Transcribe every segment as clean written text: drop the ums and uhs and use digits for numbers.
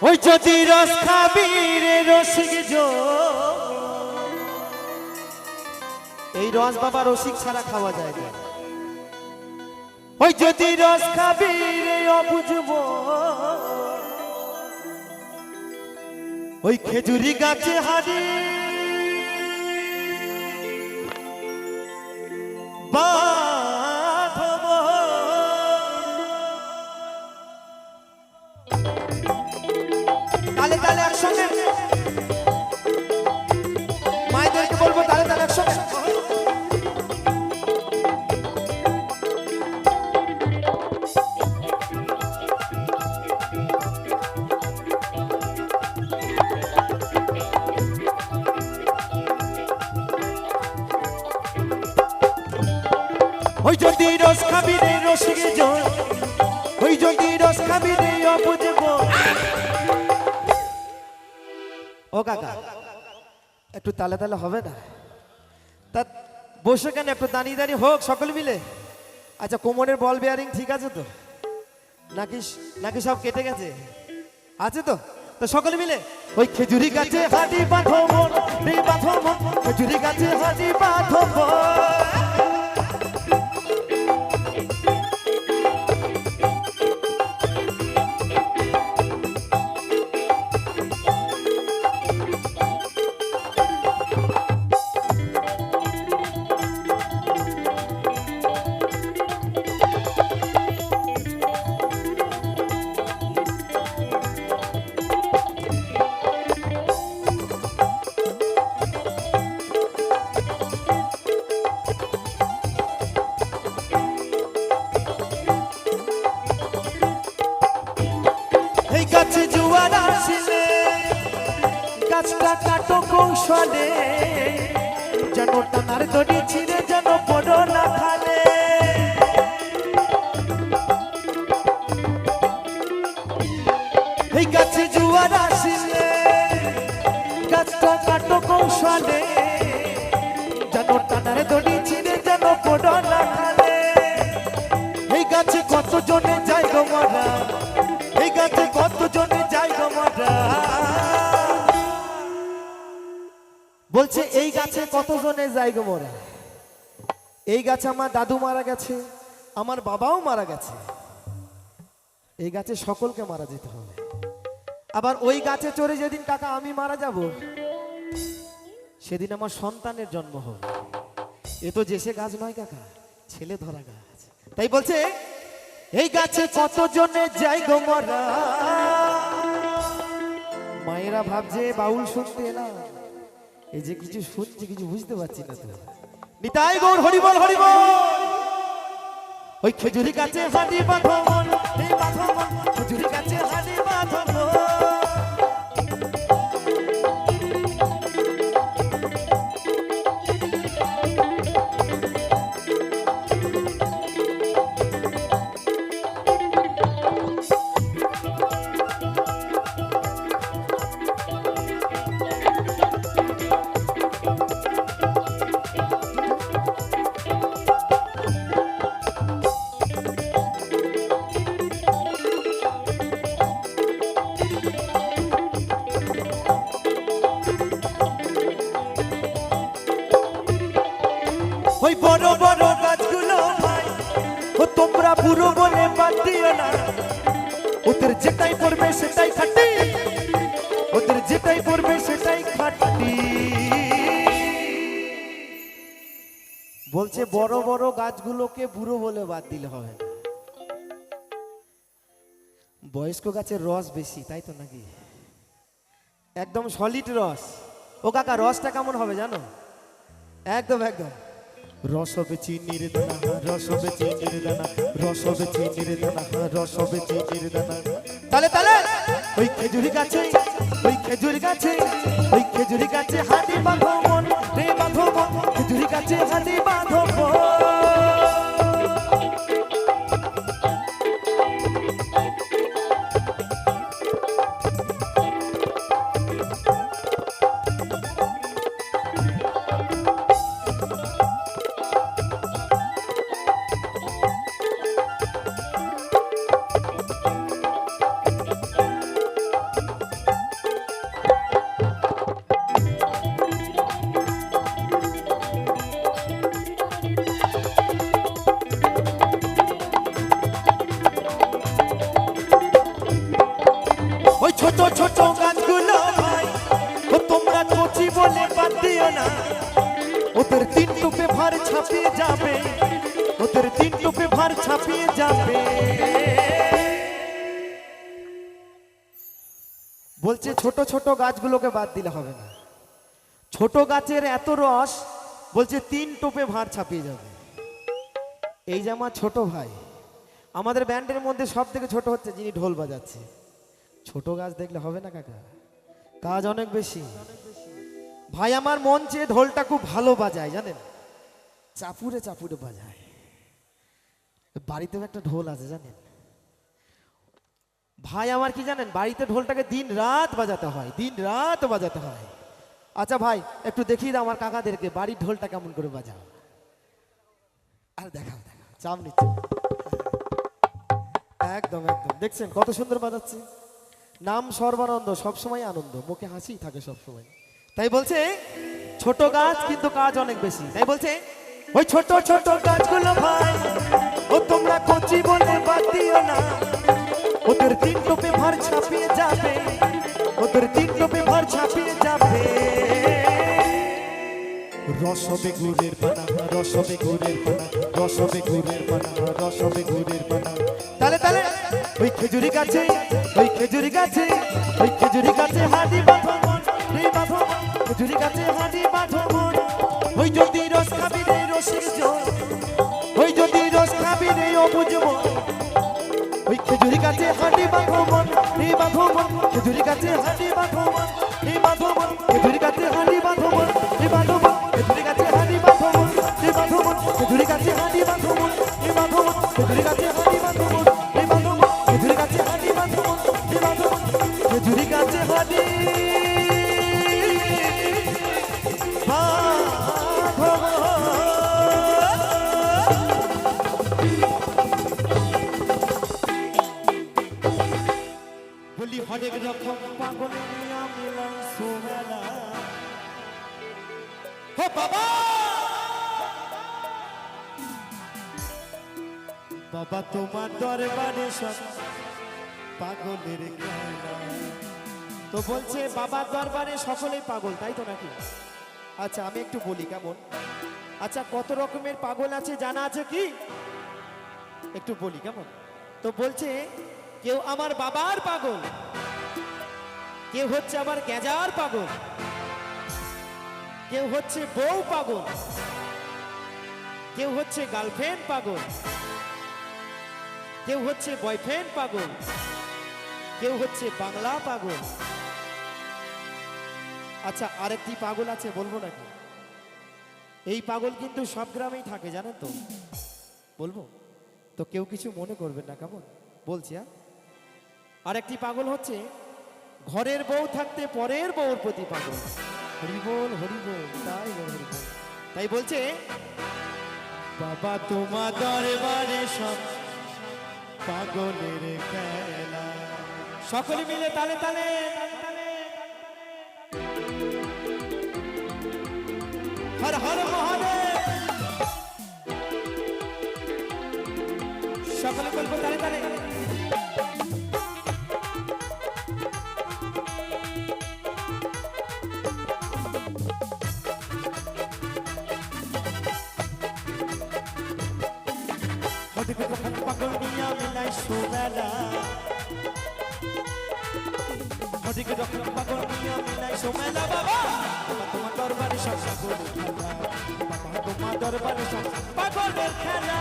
ওই যদি রস খাবি রে রসিক এই রস বাবা রসিক ছাড়া খাওয়া যায় না। ওই যদি রস খাবি রে অবুঝবো ওই খেজুরি গাছে হারি বাঁধব। তালে তালে একসঙ্গে মায়েদেরকে বলবো তালে তালে একসঙ্গে। ওই যদি রস খাবি রে রসিক ওই যদি রস খাবি রে অবুঝবো। ও কাকা একটু তালে তালে হবে না? তা বসে কেন, একটু দাঁড়িয়ে দাঁড়িয়ে হোক সকল মিলে। আচ্ছা কোমরের বল বেয়ারিং ঠিক আছে তো নাকি নাকি সব কেটে গেছে? আছে তো? তো সকলে মিলে ওই খেজুরি গাছে হাঁটি বাঁধো মন রে বাঁধো মন, খেজুরি গাছে হাঁটি বাঁধো মন। এই গাছে জোয়ার আসিলে গাছটা কাটো কৌশলে, যেন টানার দড়ি ছিঁড়ে যেন পড়ো না খালে। এই গাছে জোয়ার আসিলে গাছটা কাটো কৌশলে, যেন টানার দড়ি ছিঁড়ে যেন পড়ো না খালে। এই গাছে কত জনে যায় গো মারা, এই গাছে কত জনে যায় গো মারা। বলছে এই গাছে কত জনে যায় গো মোরা। এই গাছে আমার দাদু মারা গেছে, আমার বাবাও মারা গেছে, এই গাছে সকলকে মারা যেতে হবে। আবার ওই গাছে চড়ে যেদিন কাকা আমি মারা যাব সেদিন আমার সন্তানের জন্ম হবে। এ তো যে সে গাছ নয় কাকা, ছেলে ধরা গাছ। তাই বলছে এই গাছে কত জনে যাই গো মরা। মায়েরা ভাবছে বাউল শুনতে এলাম, এই যে কিছু শুনছি কিছু বুঝতে পারছি না তো। নিতাই গৌর হরিবল হরিবল। ওই খেজুরি গাছে হাঁটি বাঁধো মন রে বাঁধো মন, খেজুরি গাছে হাঁটি বাঁধো মন। ওই বড় বড় গাছগুলো ভাই ও তোমরা বুড়ো বলে বাদ দিও না, ওদের যেটাই পড়বে সেটাই খাটি, ওদের যেটাই পড়বে সেটাই খাটি। বলছে বড় বড় গাছগুলোকে বুড়ো বলে বাদ দিলে হবে না, বয়স্ক গাছের রস বেশি, তাই তো নাকি? একদম সলিড রস। ও কাকা রসটা কেমন হবে জানো? একদম একদম রস হবে চিনির দানা, রস হবে চিনির দানা, রস হবে চিনির দানা, রস হবে চিনির দানা। তালে তালে ওই খেজুরি গাছে, ওই খেজুরি গাছে, ওই খেজুরি গাছে হাঁটি বাঁধো মন রে বাঁধো মন, খেজুরি গাছে হাঁটি বাঁধো মন। ভার ছাপিয়ে যাবে, ওদের 3 টোপে ভার ছাপিয়ে যাবে। বলছে ছোট ছোট গাছগুলোকে বাদ দিলে হবে না, ছোট গাছের এত রস, বলছে 3 টোপে ভার ছাপিয়ে যাবে। এই যে আমার ছোট ভাই, আমাদের ব্যান্ডের মধ্যে সব থেকে ছোট হচ্ছে যিনি ঢোল বাজাচ্ছে। ছোট গাছ দেখলে হবে না কাকা, কাজ অনেক বেশি। ভাই আমার মঞ্চে ঢোলটা খুব ভালো বাজায় জানেন, চাপুরে চাপুরে বাজায়। বাড়িতেও একটা ঢোল আছে জানেন ভাই আমার, কি জানেন বাড়িতে ঢোলটাকে দিন রাত বাজাতে হয়, দিন রাত বাজাতে হয়। আচ্ছা ভাই একটু দেখিয়ে দাও আমার কাকাদেরকে বাড়ির ঢোলটা কেমন করে বাজাও। আর দেখাও দেখাও, চাপ নিচ্ছে, একদম একদম দেখছেন কত সুন্দর বাজাচ্ছে। নাম সর্বানন্দ, সবসময় আনন্দ, মুখে হাসি থাকে সবসময়। তাই বলছে ছোট গাছ কিন্তু কাজ অনেক বেশি। তাই বলছে ওই ছোট ছোট গাছগুলো ভাই, ও তোমরা কচি বলে বাদ দিও না, ওদের 3 টোপে ভার ছাপিয়ে যাবে, ওদের 3 টোপে ভার ছাপিয়ে যাবে। রসবে গুড়ের পানা, রসবে গুড়ের পানা, রসবে গুড়ের পানা, রসবে গুড়ের পানা। তালে তালে ওই খেজুরি গাছে, ওই খেজুরি গাছে, ওই খেজুরি গাছে হাঁড়ি বাঁধো মন, রে বাঁধো মন, খেজুরি গাছে হাঁড়ি বাঁধো মন। ওই যদি রস খাবি রে রসিক জন, ওই যদি রস খাবি রে অবুঝ মন, ওই খেজুরি গাছে হাঁড়ি বাঁধো মন, রে বাঁধো মন, খেজুরি গাছে হাঁড়ি বাঁধো মন, রে বাঁধো মন, খেজুরি গাছে হাঁড়ি বাঁধো মন, রে বাঁধো মন, খেজুরি গাছে হাঁড়ি বাঁধো মন, রে বাঁধো মন, খেজুরি গাছে হাঁড়ি বাঁধো মন, রে বাঁধো মন, খেজুরি গাছে হাঁড়ি বাঁধো মন, রে বাঁধো মন, খেজুরি গাছে হাঁড়ি বাঁধো মন, রে বাঁধো মন, খেজুরি গাছে হাঁড়ি বলি হরেক রকম পাগল মিয়া মিলাই সুমেলা। ও বাবা বাবা তোমার দরবারে সব পাগলের খেলা। তো বলছে বাবার দরবারে সকলেই পাগল, তাই তো নাকি? আচ্ছা আমি একটু বলি কেমন। আচ্ছা কত রকমের পাগল আছে জানা আছে কি? একটু বলি কেমন। তো বলছে কেউ আমার বাবার পাগল, কেউ হচ্ছে আমার গেজার পাগল, কেউ হচ্ছে বউ পাগল, কেউ হচ্ছে গার্লফ্রেন্ড পাগল, কেউ হচ্ছে বয়ফ্রেন্ড পাগল, কেউ হচ্ছে বাংলা পাগল। আচ্ছা আরেকটি পাগল আছে বলবো নাকি? এই পাগল কিন্তু সব গ্রামেই থাকে জানেন তো, বলবো তো কেউ কিছু মনে করবেন না কেমন বলছি। আরেকটি পাগল হচ্ছে ঘরের বউ থাকতে পরের বউর প্রতি পাগল। হরিবল হরিবল, তাই হরিবল। তাই বলছে বাবা তোমার দরবারে সব পাগলের খেলা। সকলে মিলে তালে তালে হর হর মহাদেব, সকলে বলবো তালে তালে। পাগল মিয়া মিলাই সুমেলা, হদিকে রকম পাগল মিয়া মিলাই সুমেলা। বাবা তোমার দরবারে সব পাগলের খেলা, বাবা তোমার দরবারে সব পাগলের খেলা।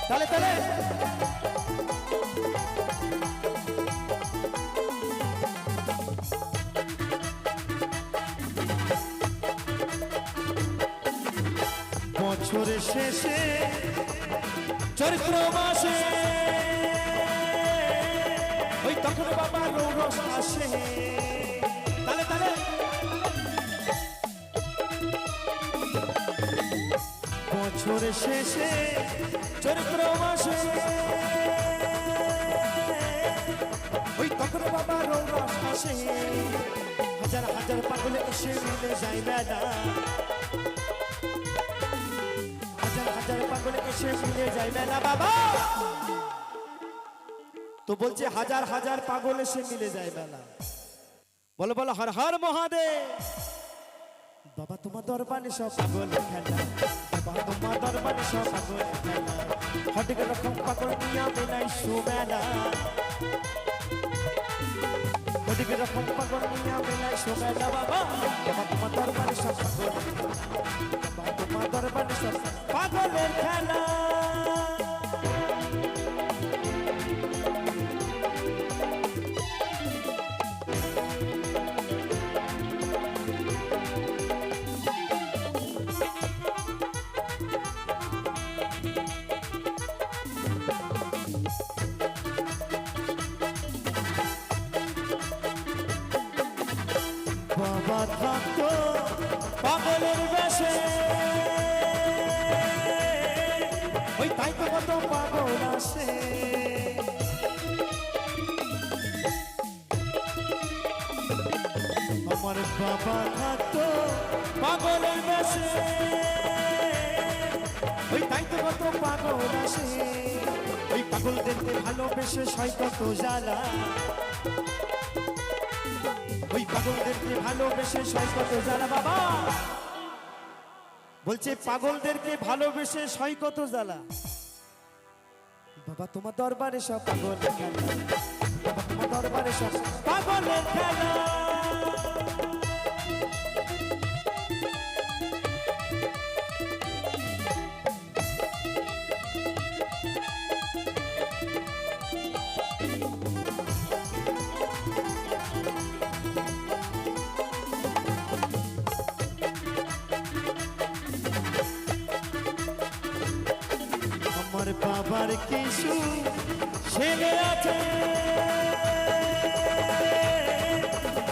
তালে তালে বছরের শেষে চৈত্র মাসে ওই তখন বাবা রৌরস আসে। তালে তালে বছরের শেষে চৈত্র মাসে ওই তখন বাবা রৌরস আসে। হাজার হাজার পাগলে এসে মিলে যায় মেলা, হাজার হাজার পাগলে এসে মিলে যায় মেলা। বাবা তো বলছে হাজার হাজার পাগল এসে মিলে যায় বেলা। বলো বলো হর হর মহাদেব। বাবা তোমার দরবারে সব পাগল খেলা, বাবা তোমার দরবারে সব পাগল খেলা, হঠাৎ রকম পাগল নিয়া বেলাই সুমেলা, হঠাৎ রকম পাগল নিয়া বেলাই সুমেলা। বাবা বাবা তোমার দরবারে সব পাগল খেলা, বাবা তোমার দরবারে সব পাগলের খেলা। বাবা থাকতো পাগলের বেশে, ওই তাই তো কত পাগল আসে। আমার বাবা থাকতো পাগলের বেশে, ওই তাই তো কত পাগল আসে। ওই পাগলদেরকে ভালোবেসে সয় কত জ্বালা, ওই পাগলদেরকে ভালোবেসে সয় কত জ্বালা। বাবা বলছে পাগলদেরকে ভালোবেসে সয় কত জ্বালা। বাবা তোমার দরবারে সব পাগলের খেলা, বাবা তোমার দরবারে সব পাগলের খেলা। আমার বাবার কিছু ছেলে আছে,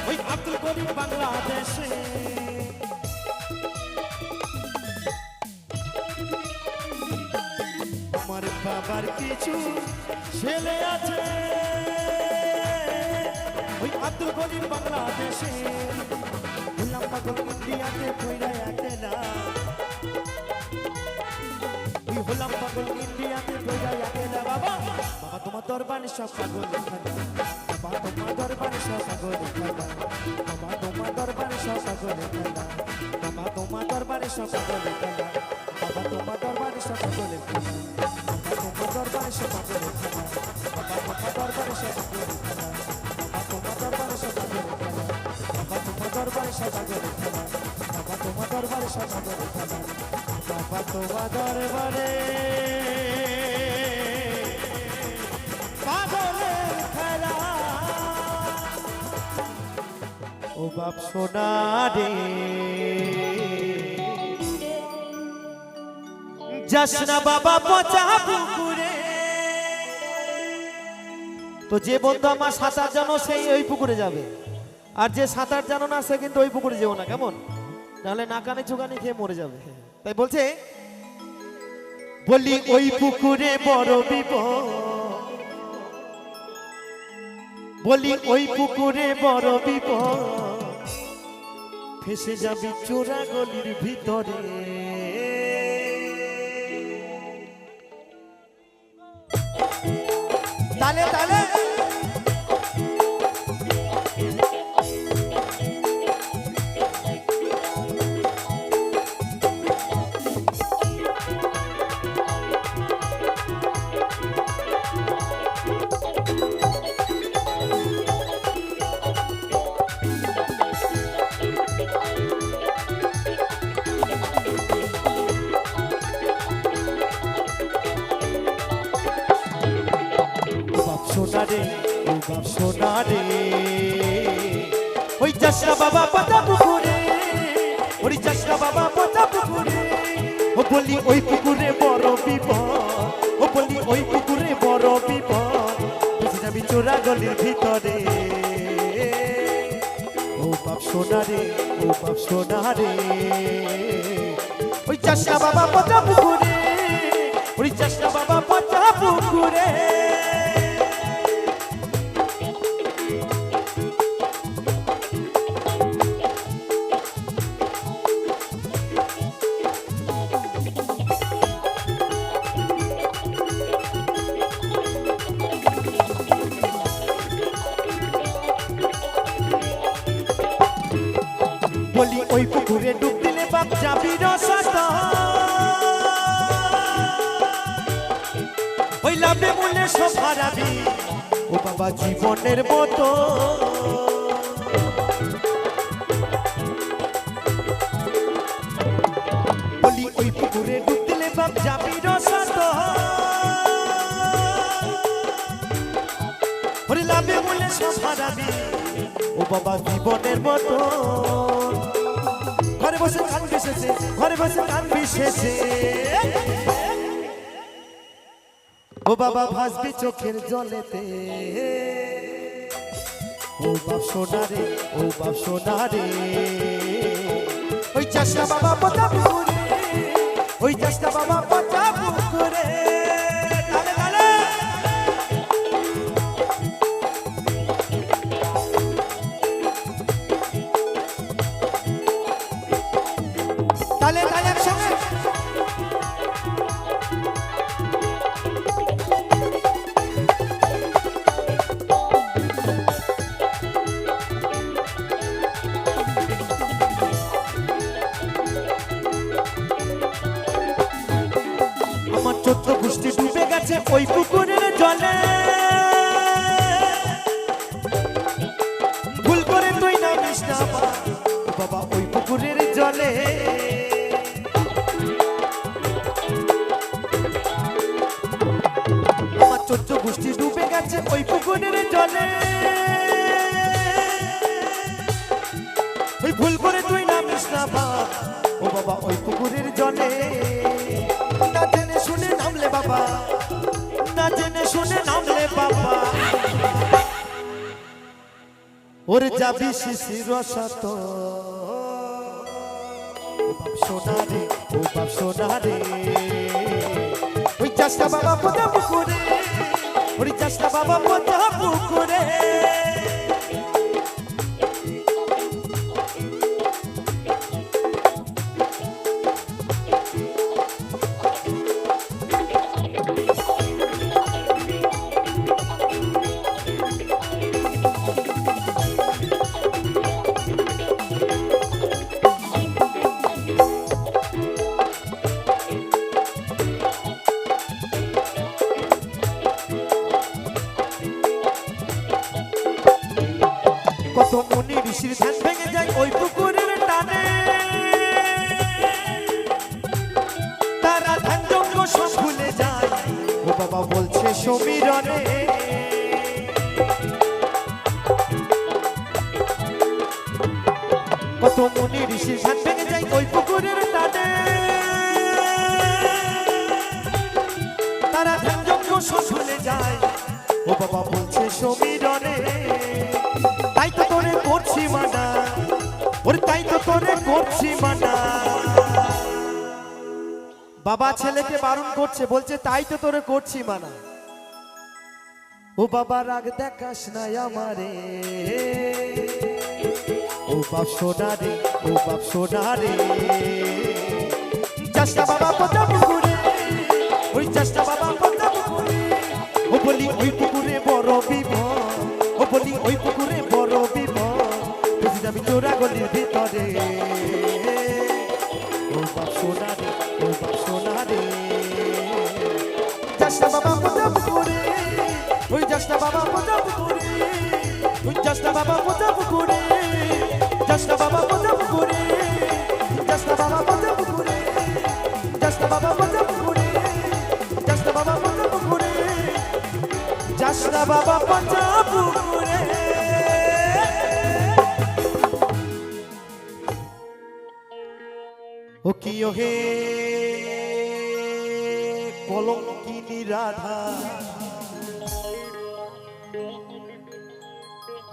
ওই আব্দুল করিম বাংলাদেশে। আমার বাবার কিছু ছেলে আছে, ওই আব্দুল করিম বাংলাদেশে। গোলাম পাগল ইন্ডিয়াতে কইরা একলা, গোলাম পাগল ইন্ডিয়াতে কইরা একলা। বাবা বাবা তোমার দরবারে সব পাগল খেলা, বাবা তোমার দরবারে সব পাগল খেলা, বাবা তোমার দরবারে সব পাগল খেলা, বাবা তোমার দরবারে সব পাগল খেলা, বাবা তোমার দরবারে সব পাগল খেলা, বাবা তোমার দরবারে সব পাগল খেলা, বাবা তোমার দরবারে সব পাগল খেলা, বাবা তোমার দরবারে সব পাগল খেলা, বাবা তোমার দরবারে সব পাগল খেলা, বাবা তোমার দরবারে সব পাগল খেলা, বাবা তোমার দরবারে পাগলের খেলা। ও বাপ সোনা রে যাস না বাবা পচা পুকুরে। তো যে বন্ধু আমার সাঁতার জানো সেই ওই পুকুরে যাবে, আর যে সাঁতার জানো না সে কিন্তু ওই পুকুরে যেও না, কেমন? নাহলে নাকানে চুকানি খেয়ে মরে যাবে। তাই বলছে বলি ওই পুকুরে বড় বিপদ, বলি ওই পুকুরে বড় বিপদ, ফেসে যাবি চোরা গলির ভিতরে। তালে তালে সোনা রে ও বাপ সোনা রে, ওই চাষা বাবা পচা পুকুরে, ওই চাষা বাবা পচা পুকুরে। ও বলি ওই পুকুরে বড় বিপদ, ও বলি ওই পুকুরে বড় বিপদ, বুঝে যাবি চোরা গলির ভিতরে। ও বাপ সোনা রে ও বাপ সোনা রে, ওই চাষা বাবা পচা পুকুরে, ওই চাষা বাবা পচা পুকুরে। পুকুরে ডুব দিলে বাপ যাবি রসাত ওই লাভে মূল্যে সব হারাবি ও বাবা জীবনের মতো বলি ওই পুকুরে ডুব দিলে বাপ যাবি রসাত ওরে লাভে মূল্যে সব হারাবি ও বাবা জীবনের মতো ঘরে বসে গান বিশেষে ঘরে বসে গান বিশেষে ও বাবা ভাসবি চোখের জলেতে ও বাপ সোনারে ও বাপ সোনারে ওই চাষা বাবা পচা পুকুরে ওই চাষা বাবা পচা পুকুরে তালে তালে একসঙ্গে আমার 14 গোষ্ঠী ডুবে গেছে ওই পুকুরের জলে ভুল করে তুই নামিস না বাবা ওই পুকুরের জলে আমার 14 গোষ্ঠী ডুবে গেছে ওই পুকুরের জলে ওই ভুল করে তুই নামিস না ও বাবা ওই পুকুরের জলে না জেনে শুনে নামলে বাবা না জেনে শুনে নামলে বাবা ওরে যাবি শিশির রসাত ও বাপ সোনারে ও বাপ সোনারে ওই চাষটা বাবা পচা পুকুরে ওই চাষটা বাবা পচা পুকুরে কত মুনি ঋষির ধ্যান ভেঙে যায় ওই পুকুরের টানে তারা ধ্যান যজ্ঞ সব ভুলে যায় ও বাবা বলছে সমীরণে কত মুনি ঋষির ধ্যান ভেঙে যায় ওই পুকুরের টানে তারা ধ্যান যজ্ঞ সব ভুলে যায় ও বাবা বলছে সমীরণে তাই তো তোরে করছি মানা ওরে তাই তো তোরে করছি মানা বাবা ছেলেকে বারণ করছে বলছে তাই তো তোরে করছি মানা ও বাবা রাগ দেখাস না আমারে ও বাপ সোনারে ও বাপ সোনারে চাষটা বাবা পচা পুকুরে ওই চাষটা বাবা পচা পুকুরে ও বলি ওই পুকুরে বড় বিপদ ও বলি ওই পুকুরে বড় বিপদ বুঝি যাবি চোরা গলির ভিতরে ও বাপ সোনারে ও বাপ সোনারে চাষটা বাবা পচা পুকুরে ওই চাষটা বাবা পচা পুকুরে ওই চাষটা বাবা পচা পুকুরে চাষটা বাবা পচা পুকুরে চাষটা বাবা পচা পুকুরে চাষটা বাবা পচা পুকুরে চাষটা বাবা পচা পুকুরে চাষটা বাবা পচা পুকুরে ও কি হে কলঙ্কিনী রাধা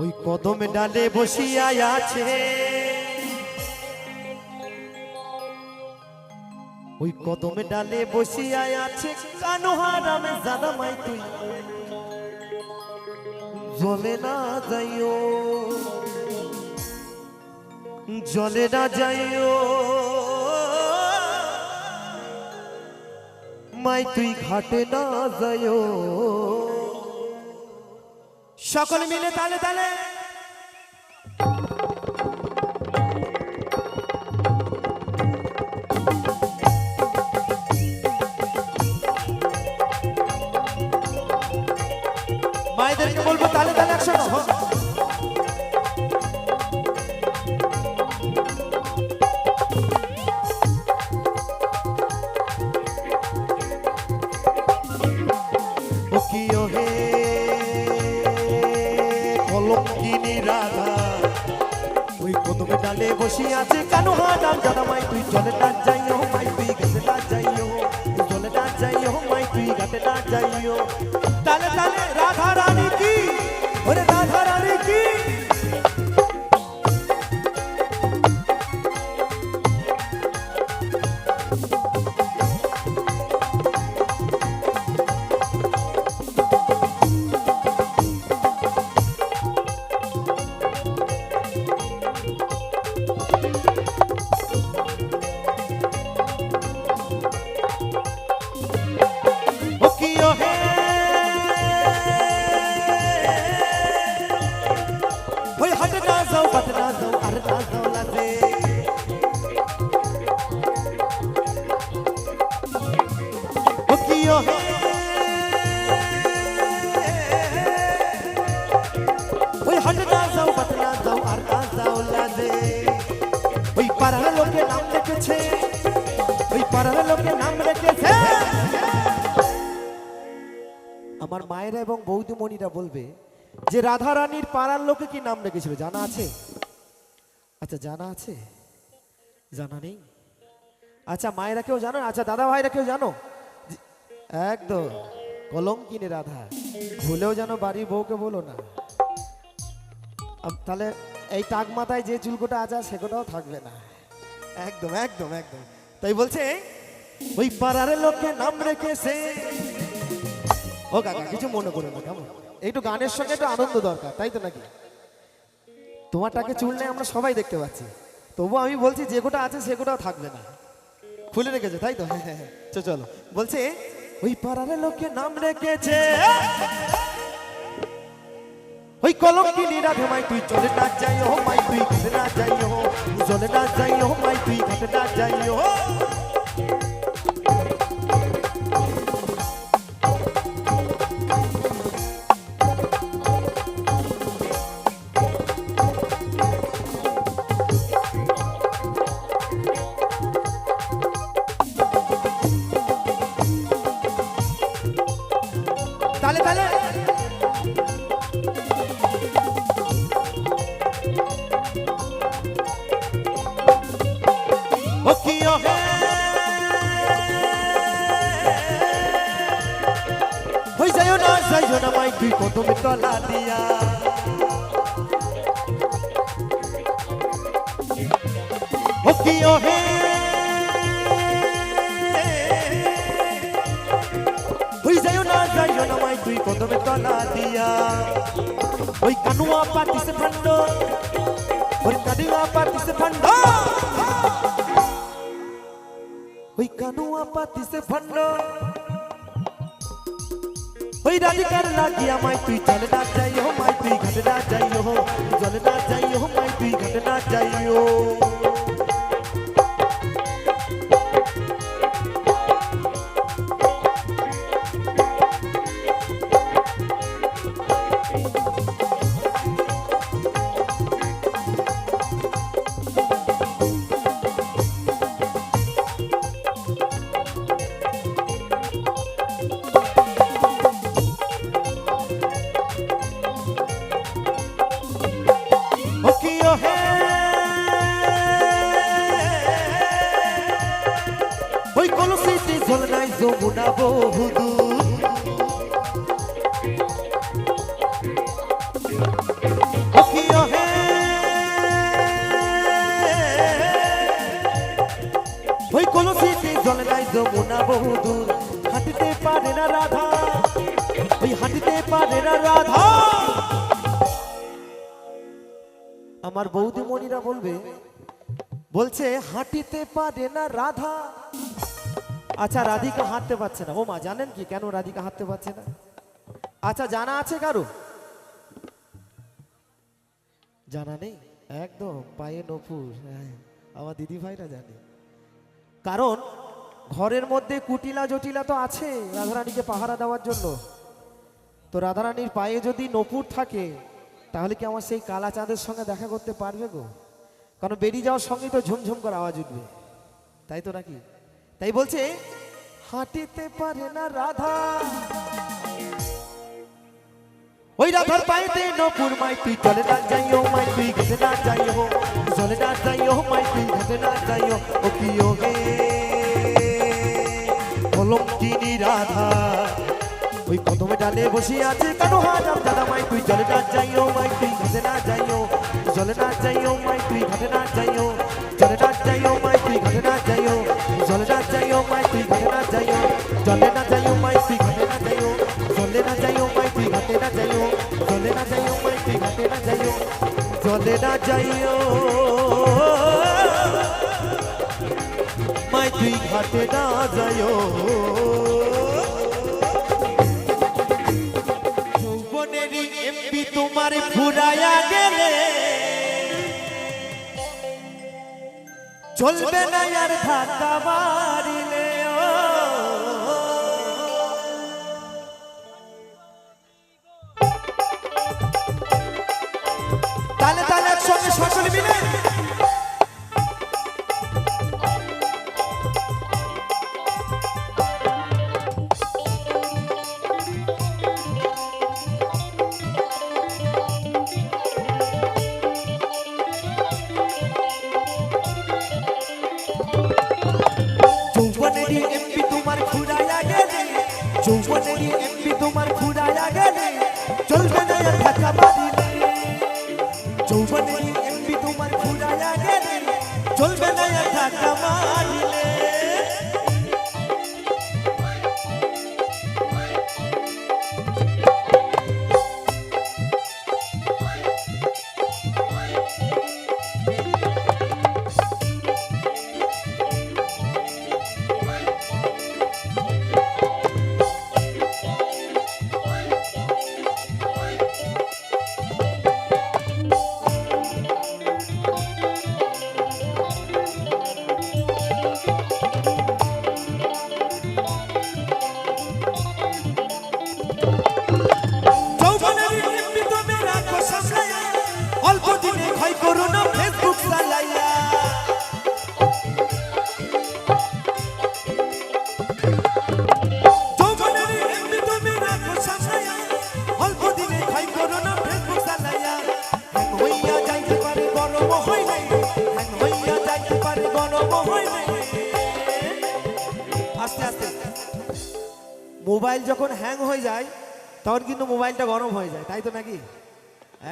ওই কদম ডালে বসিয়া আছে ওই কদম ডালে বসিয়া আছে কানো হারামে জাদা মাই তুই জলে না যাইও জলে না যাইও মাই তুই ঘাটে না যাইও সকলে মিলে তালে তালে বসে আছে কেন হাডান জানা মাই তুই চলে না যাইও মাই তুই ঘাটে না যাইও চলে না যাইও মাই তুই ঘাটে না যাইও তালে তালে রাধা রানী কি ওরে রাধা রানী কি আমার মায়েরা এবং বৌদিমণিরা বলবে যে রাধা রানীর পাড়ার লোকে কি নাম রেখেছিল জানা আছে? আচ্ছা জানা আছে? জানা নেই? আচ্ছা মায়েরা কেউ জানো? আচ্ছা দাদা ভাইরা কেউ জানো? একদম কলঙ্কিনী রাধা, ভুলেও জানো বাড়ির বউকে বলো না। তাহলে এই টাক মাথায় যে চুলকোটা আছে সেটাও থাকবে না। একদম একদম একদম তাই বলছে ওই পাড়ার লোকে নাম রেখেছে। ও কাকা কিছু মনে করে না, কেমন একটু গানের সঙ্গে একটু আনন্দ দরকার, তাই তো নাকি? তোমারটাকে চুল নেই আমরা সবাই দেখতে পাচ্ছি, তবু আমি বলছি যে গোটা আছে সে গোটাও থাকবে না, খুলে রেখেছে, তাই তো? হ্যাঁ হ্যাঁ চলো বলছে ওই পাড়ার লোকে নাম রেখেছে ওই কলঙ্কিনী রাধে মাই তুই চলে না যাইও মাই তুই ঘাটে না যাইও চলে না যাইও মাই তুই ঘাটে না যাইও। তালে তালে ও কি হে হই যাইও না মাই তুই কদম তলা দিয়া ও কি হে হই যাইও না মাই তুই কদম তলা দিয়া ওই কানুয়া পাতিছে ফন্ড ওই কানুয়া পাতিছে ফন্ড ওই কানুয়া পাতিছে ফন্ড ওই রাধিকার লাগিয়া মাই তুই চলে না যাইও মাই তুই ঘাটে না যাইও চলে না যাইও মাই তুই ঘাটে না যাইও। ওই কলসিতে জল নাই যমুনা বহুদূর ওই কলসিতে জল নাই যমুনা বহুদূর হাঁটিতে পারে না রাধা ওই হাঁটিতে পারে না রাধা। আমার বৌদিমণিরা বলছে হাঁটিতে পারে না রাধা। আচ্ছা রাধিকা হাঁটতে পারছে না, ও মা জানেন কি কেন রাধিকা হাঁটতে পারছে না? আচ্ছা জানা আছে কারো? জানা নেই? একদম পায়ে নপুর, আমার দিদি ভাইরা জানে। কারণ ঘরের মধ্যে কুটিলা জটিলা তো আছে রাধারানীকে পাহারা দেওয়ার জন্য, তো রাধারানীর পায়ে যদি নপুর থাকে তাহলে কি আমার সেই কালা চাঁদের সঙ্গে দেখা করতে পারবে গো? কারণ বেরিয়ে যাওয়ার সঙ্গেই তো ঝুমঝুম করে আওয়াজ উঠবে, তাই তো নাকি? তাই বলছে হাঁটিতে পারে না রাধা ওই রাধার পাইতে নপুর মাই তুই চলে না যাইও মাই তুই ঘাটে না যাইও চলে না যাইও মাই তুই ঘাটে না যাইও ও কি ও হে কলঙ্কিনী রাধা ওই কদমে ডালে বসে আছে কানো হাজার দাদা মাই তুই চলে না যাইও মাই তুই ঘাটে না যাইও চলে না যাইও মাই তুই ঘাটে না যাইও চলে না যাইও মাই তুই ঘাটে না যাইও চলে না যাইও মাই তুই ঘাটে না যাইও চলে না যাইও মাই তুই ঘাটে না যাইও চলে না যাইও মাই তুই ঘাটে না যাইও চলে না যাইও মাই তুই ঘাটে না যাইও চলে না যাইও মাই তুই ঘাটে না যাইও যৌবনেরই এমপি তোমার ফুরায়া গেলে চলবে না আর ধাক্কা মারিলে তালে তালে একসঙ্গে সকলে মিলে যৌবনেরই এমপি তোমার ফুরায়া গেলে যৌবনেরই এমপি তোমার ফুরায়া গেলে চলবে না আর ধাক্কা মারিলে যৌবনেরই এমপি তোমার ফুরায়া গেলে চলবে না আর ধাক্কা মারিলে অল্প দিনে ক্ষয় করো না ফেসবুক চালাইয়া যৌবনেরই এমপি তুমি রাখো সাজাইয়া অল্প দিনে ক্ষয় করো না ফেসবুক চালাইয়া হ্যাং হইয়া যাইতে পারে গরম হয় নাই হ্যাং হইয়া যাইতে পারে গরম হয় নাই আস্তে আস্তে মোবাইল যখন হ্যাং হয়ে যায় তখন কিন্তু মোবাইলটা গরম হয়ে যায় তাই তো নাকি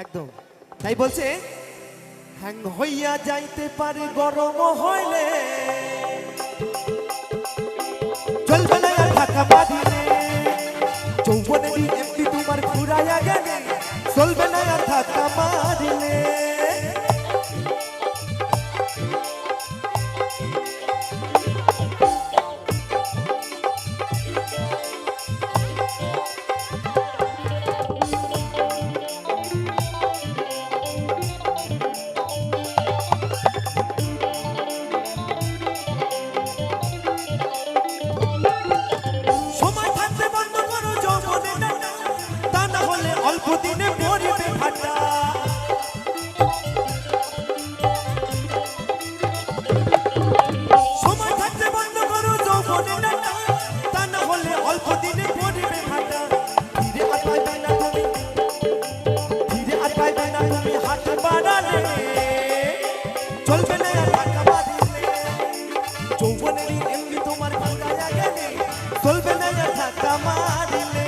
একদম তাই বলছে হ্যাং হইয়া যাইতে পারে গরম হইলে চলবে না আর ধাক্কা মারিলে যৌবনেরই এমপি তোমার ফুরায়া গেলে চলবে না আর ধাক্কা মারিলে অল্প দিনে পড়বে ফাটা সময় থাকতে বন্ধ করো যৌবনে ডাটা তা না হলে অল্প দিনে পড়বে ফাটা ধীরে আর পাইবে না তুমি ধীরে আর পাইবে না তুমি হাত বাড়ালে চলবে না আর ধাক্কা মারিলে যৌবনেরই এমনি তোমার ফুরায়া গেলে চলবে না আর ধাক্কা মারিলে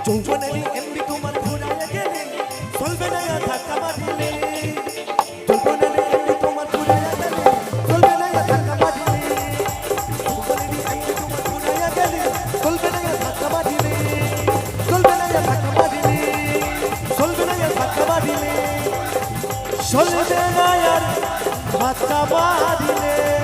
যৌবনেরই এমনি তোমার ঘোরায় গেলে চলবে না আর ধাক্কা মারিলে